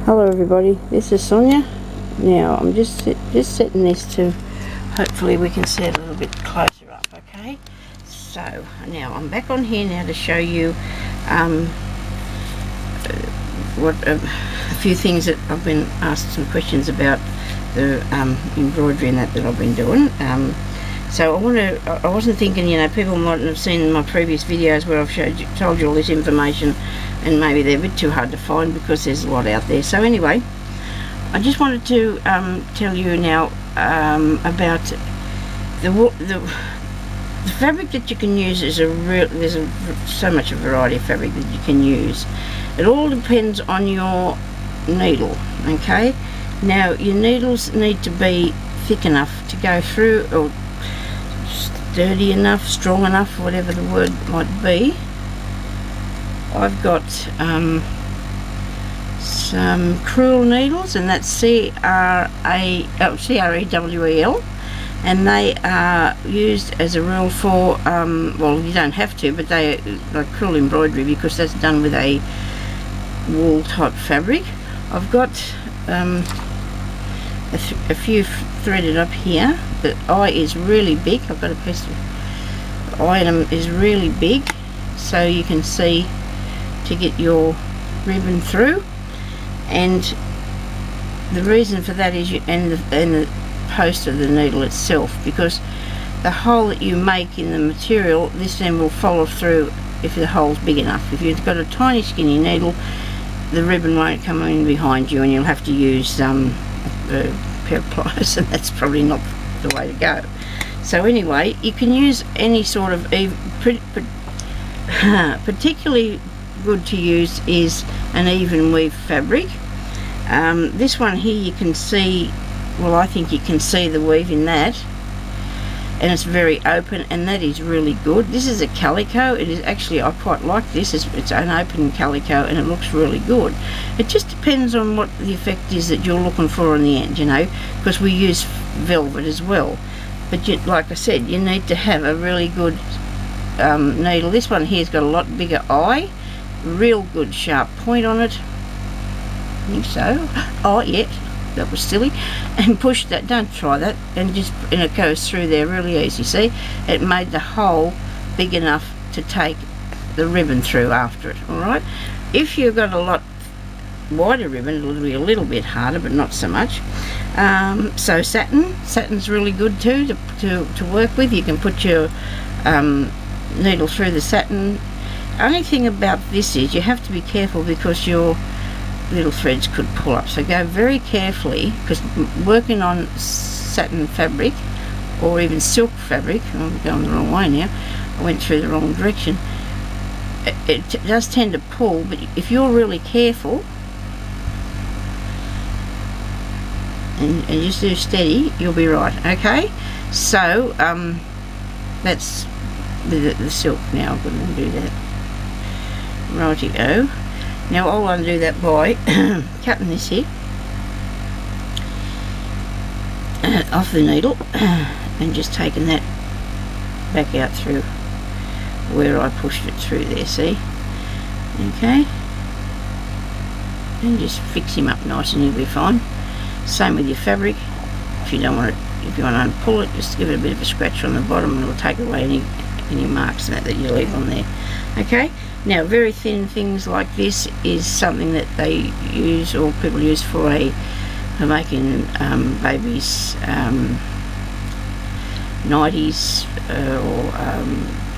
Hello everybody, this is Sonia. Now I'm just setting this to, hopefully we can see it a little bit closer up, okay? So now I'm back on here now to show you a few things that I've been asked some questions about the embroidery and that I've been doing. So I wasn't thinking, you know, people mightn't have seen my previous videos where I've told you all this information, and maybe they're a bit too hard to find because there's a lot out there. So anyway, I just wanted to tell you now about the fabric that you can use. There's so much a variety of fabric that you can use. It all depends on your needle, okay? Now your needles need to be thick enough to go through, or sturdy enough, strong enough, whatever the word might be. I've got some crewel needles, and that's C-R-E-W-E-L, and they are used as a rule for, well, you don't have to, but they are like crewel embroidery because that's done with a wool type fabric. I've got a few threaded up here. The eye is really big. I've got a piece of the item is really big, so you can see to get your ribbon through. And the reason for that is the post of the needle itself, because the hole that you make in the material, this then will follow through if the hole's big enough. If you've got a tiny skinny needle, the ribbon won't come in behind you, and you'll have to use a pair of pliers, and that's probably not the way to go. So anyway, you can use any sort of, particularly good to use is an even weave fabric. This one here, you can see, well, I think you can see the weave in that, and it's very open, and that is really good. This is a calico. It is actually, I quite like this. It's an open calico, and it looks really good. It just depends on what the effect is that you're looking for in the end, you know, because we use velvet as well. But like I said, you need to have a really good needle. This one here's got a lot bigger eye, real good sharp point on it. I think so. Oh yeah, that was silly. And push that, don't try that, and it goes through there really easy. See, it made the hole big enough to take the ribbon through after it. Alright, if you've got a lot wider ribbon, it'll be a little bit harder, but not so much. So satin's really good too to work with. You can put your needle through the satin. Only thing about this is you have to be careful because your little threads could pull up, so go very carefully, because working on satin fabric or even silk fabric, I'm going the wrong way now, I went through the wrong direction, it does tend to pull, but if you're really careful and just do steady, you'll be right. Okay, so that's the silk. Now I'm going to do that. Righty-o. Now I'll undo that by cutting this here off the needle and just taking that back out through where I pushed it through there, see? Okay, and just fix him up nice and he'll be fine. Same with your fabric. If you don't want it, if you want to unpull it, just give it a bit of a scratch on the bottom, and it'll take away any marks and that you leave on there. Okay, now very thin things like this is something that they use, or people use for making babies' nighties or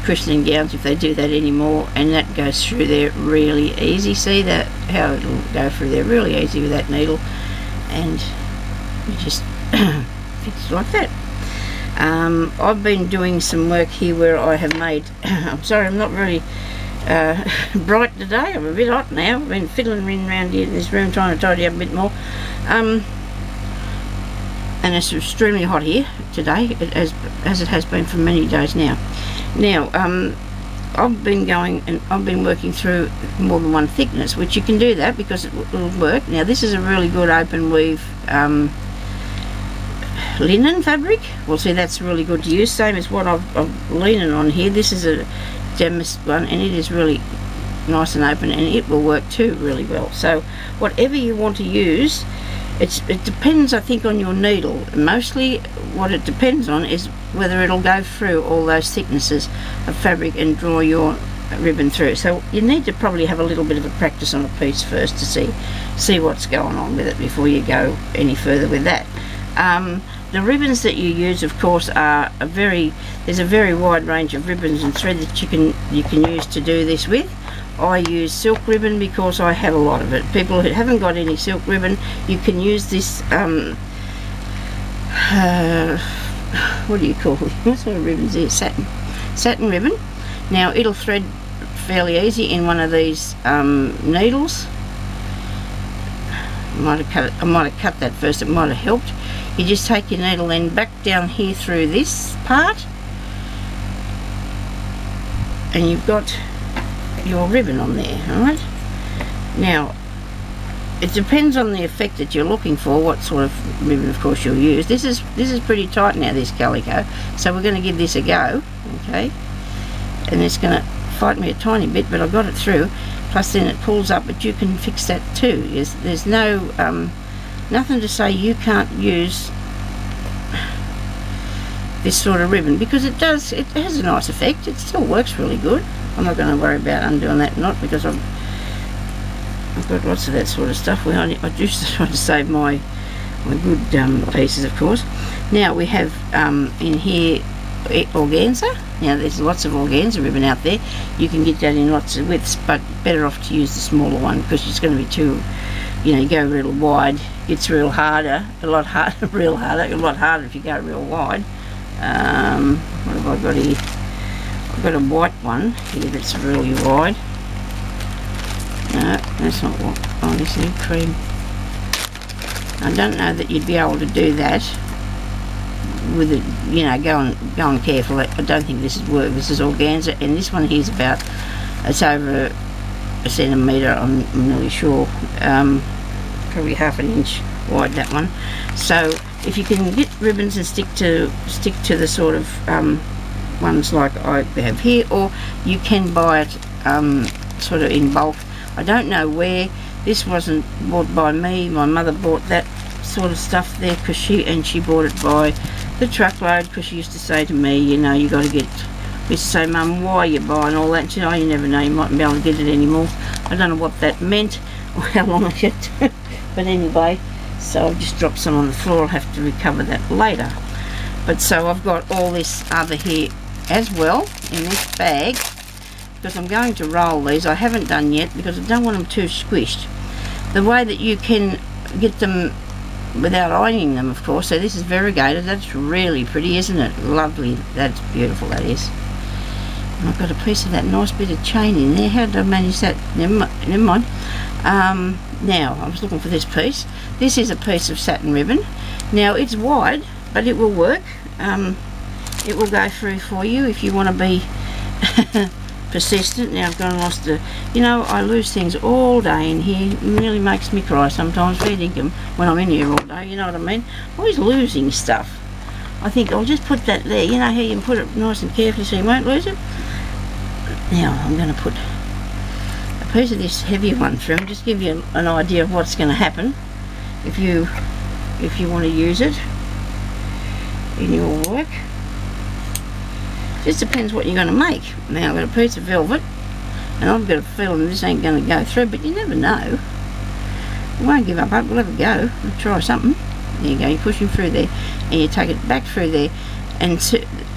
christening gowns, if they do that anymore, and that goes through there really easy. See that, how it'll go through there really easy with that needle, and you just fix it like that. I've been doing some work here where I have made I'm sorry, I'm not really bright today. I'm a bit hot now. I've been fiddling around here in this room trying to tidy up a bit more, and it's extremely hot here today, as it has been for many days now. Now I've been going and I've been working through more than one thickness, which you can do that because it will work. Now this is a really good open weave linen fabric. Well, see, that's really good to use, same as what I'm leaning on here. This is a Demis one, and it is really nice and open, and it will work too really well. So whatever you want to use, it depends, I think, on your needle. Mostly what it depends on is whether it'll go through all those thicknesses of fabric and draw your ribbon through. So you need to probably have a little bit of a practice on a piece first to see what's going on with it before you go any further with that. The ribbons that you use, of course, are there's a very wide range of ribbons and thread that you can use to do this with. I use silk ribbon because I have a lot of it. People who haven't got any silk ribbon, you can use this what do you call it? What sort of ribbons is it? Satin ribbon. Now it'll thread fairly easy in one of these needles. I might have cut that first, it might have helped. You just take your needle then back down here through this part, and you've got your ribbon on there. Alright, now it depends on the effect that you're looking for, what sort of ribbon of course you'll use. This is pretty tight now, this calico, so we're going to give this a go. Okay, and it's going to fight me a tiny bit, but I got it through. Plus then it pulls up, but you can fix that too. There's no nothing to say you can't use this sort of ribbon, because it has a nice effect. It still works really good. I'm not going to worry about undoing that knot because I've got lots of that sort of stuff. I do try to save my good pieces, of course. Now we have in here organza. Now there's lots of organza ribbon out there. You can get that in lots of widths, but better off to use the smaller one because it's going to be too, you go real wide. It's real harder, a lot harder if you go real wide. What have I got here? I've got a white one here that's really wide. No, that's not what. Oh, this is cream. I don't know that you'd be able to do that with it, going careful. I don't think this is work. This is organza, and this one here is it's over a centimetre, I'm nearly sure. Probably half an inch wide, that one. So if you can get ribbons and stick to the sort of ones like I have here, or you can buy it sort of in bulk. I don't know where. This wasn't bought by me. My mother bought that sort of stuff there because she bought it by the truckload, because she used to say to me, you got to get. I used to say, Mum, why are you buying all that? And she said, oh, you never know, you mightn't be able to get it anymore. I don't know what that meant or how long it took. But anyway, so I've just dropped some on the floor. I'll have to recover that later. But so I've got all this other here as well in this bag, because I'm going to roll these. I haven't done yet because I don't want them too squished. The way that you can get them without ironing them, of course. So this is variegated. That's really pretty, isn't it? Lovely. That's beautiful, that is. And I've got a piece of that nice bit of chain in there. How did I manage that? Never mind. Now, I was looking for this piece. This is a piece of satin ribbon. Now, it's wide, but it will work. It will go through for you if you want to be persistent. Now, I've gone and lost the... I lose things all day in here. It really makes me cry sometimes, feeding them when I'm in here all day, you know what I mean? Always losing stuff. I think I'll just put that there. You know how you can put it nice and carefully so you won't lose it? Now, I'm going to put a piece of this heavier one through and just give you an idea of what's going to happen if you want to use it in your work. Just depends what you're going to make. Now I've got a piece of velvet, and I've got a feeling this ain't going to go through, but you never know. We won't give up hope. We'll have a go. We'll try something. There you go. You're pushing through there, and you take it back through there, and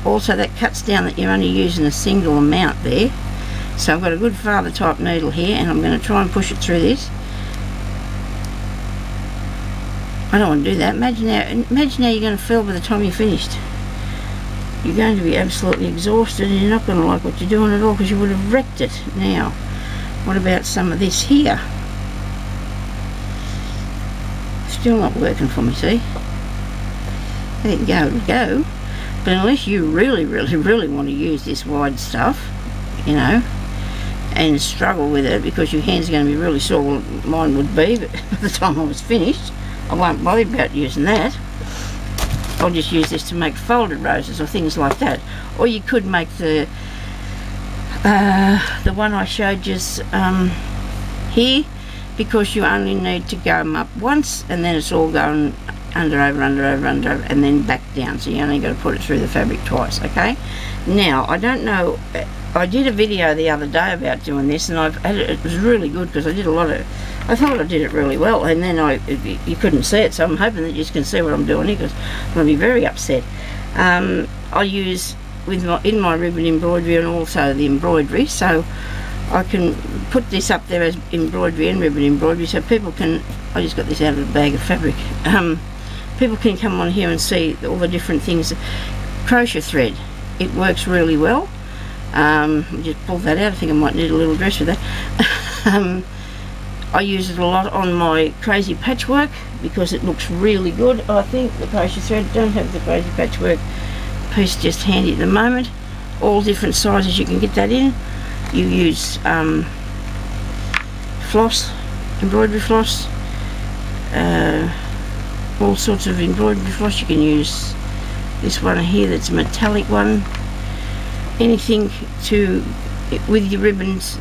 also that cuts down that you're only using a single amount there. So I've got a good father type needle here, and I'm going to try and push it through this. I don't want to do that. Imagine how you're going to feel by the time you're finished. You're going to be absolutely exhausted, and you're not going to like what you're doing at all because you would have wrecked it. Now, what about some of this here? Still not working for me, see? There you go, it'll go. But unless you really, really, really want to use this wide stuff, and struggle with it because your hands are going to be really sore, well, mine would be, but by the time I was finished, I won't bother about using that. I'll just use this to make folded roses or things like that. Or you could make the the one I showed you here, because you only need to go them up once and then it's all going under, over, under, over, under, and then back down, so you only got to put it through the fabric twice. Okay, now I don't know, I did a video the other day about doing this, and it was really good because I did a lot of, I thought I did it really well, and then you couldn't see it, so I'm hoping that you can see what I'm doing here, because I'm going to be very upset. I use in my ribbon embroidery and also the embroidery, so I can put this up there as embroidery and ribbon embroidery, so people can, I just got this out of a bag of fabric, people can come on here and see all the different things. Crochet thread, it works really well. Just pull that out, I think I might need a little dress for that. I use it a lot on my crazy patchwork because it looks really good. I think the crochet thread, don't have the crazy patchwork piece just handy at the moment. All different sizes you can get that in. You use floss, embroidery floss, all sorts of embroidery floss. You can use this one here that's a metallic one. Anything to, with your ribbons,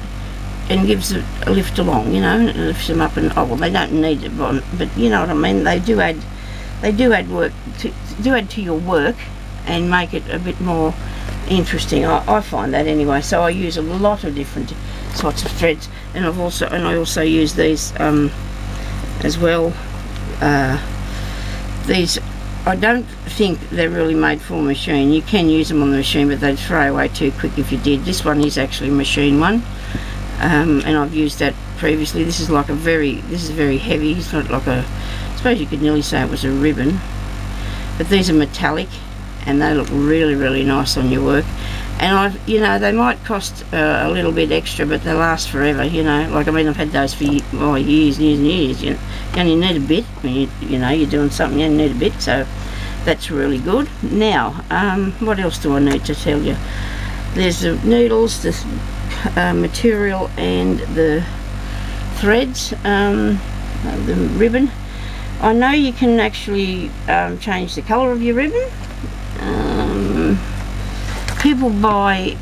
and gives it a lift along, you know, and it lifts them up, and oh well, they don't need it, but you know what I mean. They do add work to your work and make it a bit more interesting. I find that anyway. So I use a lot of different sorts of threads, and I also use these as well. These, I don't think they're really made for a machine. You can use them on the machine, but they'd throw away too quick if you did. This one is actually a machine one, and I've used that previously. This is very heavy. It's not like a, I suppose you could nearly say it was a ribbon, but these are metallic and they look really, really nice on your work. And you know, they might cost a little bit extra, but they last forever, you know. Like, I mean, I've had those for years and years and years. You only need a bit when you know, you're doing something, you only need a bit, so that's really good. Now, what else do I need to tell you? There's the needles, the material, and the threads, the ribbon. I know you can actually change the colour of your ribbon. People buy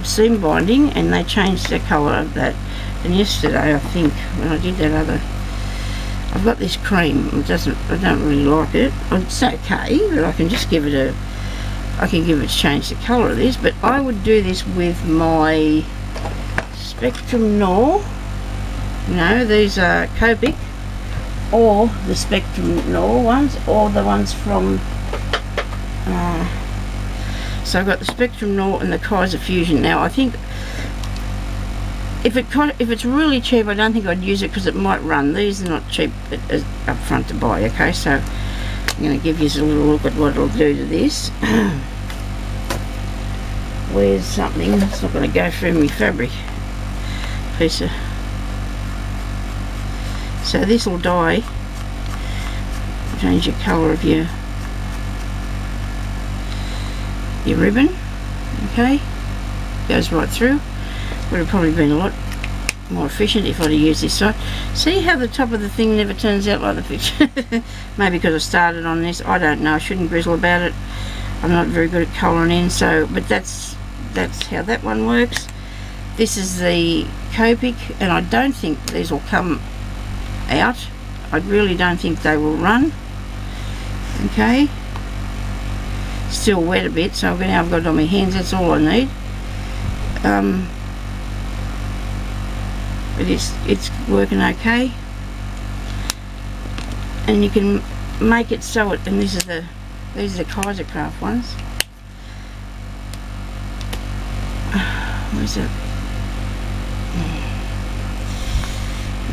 seam binding and they change the colour of that, and yesterday I think when I did that other, I've got this cream, I don't really like it. It's okay, but I can just give it change the colour of this. But I would do this with my Spectrum Noir, you know, these are Copic, or the Spectrum Noir ones, or the ones from so I've got the Spectrum Noir and the Kaiser Fusion. Now I think if it's really cheap, I don't think I'd use it because it might run. These are not cheap up front to buy, okay? So I'm going to give you a little look at what it'll do to this. Where's something that's not going to go through my fabric piece of, so this will dye, change the colour of your ribbon, okay? Goes right through. Would have probably been a lot more efficient if I'd have used this side. See how the top of the thing never turns out like the picture? Maybe because I started on this, I don't know. I shouldn't grizzle about it. I'm not very good at colouring in, so, but that's how that one works. This is the Copic, and I don't think these will come out. I really don't think they will run. Okay. Still wet a bit, so now I've got it on my hands, that's all I need. But it's working okay, and you can make it so it, and these are the Kaiser Craft ones. Where's that?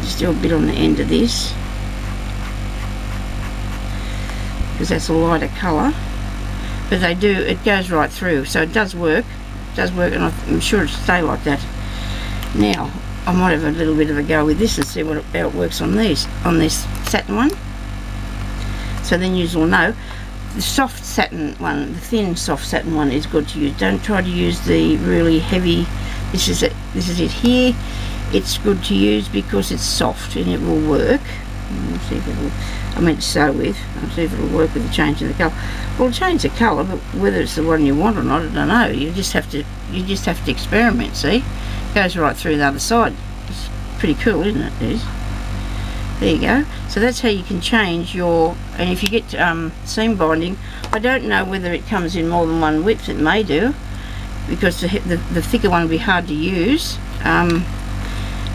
Just do a bit on the end of this because that's a lighter colour. But they do, it goes right through, so it does work. It does work, and I'm sure it'll stay like that. Now, I might have a little bit of a go with this and see how it works on this satin one. So then you will know. The soft satin one, the thin soft satin one is good to use. Don't try to use the really heavy. This is it here. It's good to use because it's soft and it will work. We'll see if it'll, I meant to sew with. I'll see if it'll work with the change of the colour. Well, change the colour, but whether it's the one you want or not, I don't know. You just have to experiment. See, it goes right through the other side. It's pretty cool, isn't it? It is. There you go. So that's how you can change your. And if you get seam binding, I don't know whether it comes in more than one width. It may do, because the thicker one will be hard to use.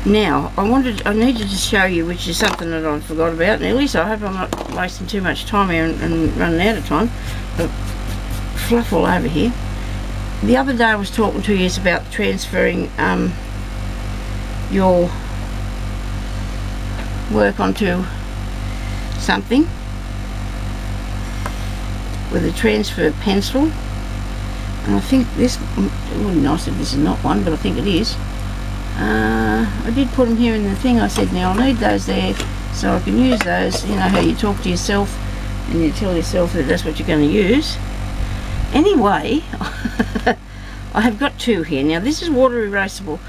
Now, I needed to show you, which is something that I forgot about nearly, so I hope I'm not wasting too much time here and running out of time. But fluff all over here. The other day I was talking to you about transferring your work onto something with a transfer pencil. And I think this, it would be nice if this is not one, but I think it is. I did put them here in the thing. I said, now I'll need those there so I can use those. You know how you talk to yourself and you tell yourself that that's what you're going to use. Anyway, I have got two here. Now this is water erasable,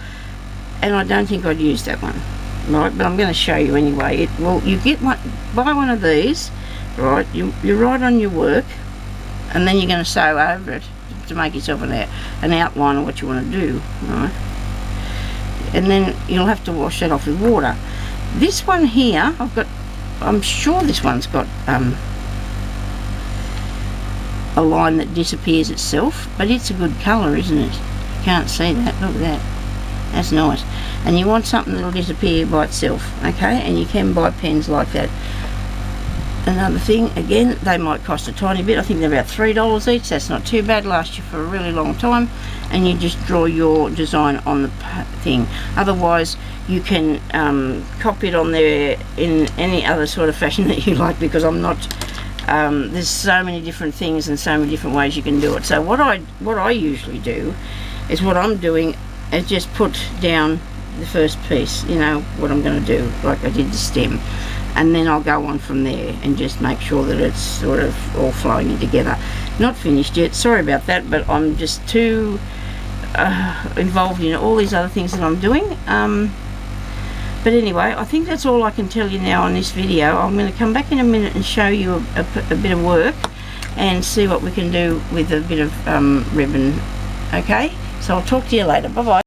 and I don't think I'd use that one, right? But I'm going to show you anyway. Well, you get one, buy one of these, right? You write on your work, and then you're going to sew over it to make yourself an outline of what you want to do, right? And then you'll have to wash that off with water. This one here, I'm sure this one's got a line that disappears itself, but it's a good colour, isn't it? You can't see that. Look at that. That's nice. And you want something that'll disappear by itself, okay? And you can buy pens like that. Another thing, again, they might cost a tiny bit. I think they're about $3 each. That's not too bad. Last you for a really long time. And you just draw your design on the thing. Otherwise, you can copy it on there in any other sort of fashion that you like, because I'm not. There's so many different things and so many different ways you can do it. So what I usually do is, what I'm doing is just put down the first piece. You know what I'm going to do, like I did the stem. And then I'll go on from there and just make sure that it's sort of all flowing in together. Not finished yet, sorry about that, but I'm just too involved in all these other things that I'm doing. But anyway, I think that's all I can tell you now on this video. I'm going to come back in a minute and show you a bit of work and see what we can do with a bit of ribbon. Okay, so I'll talk to you later. Bye bye.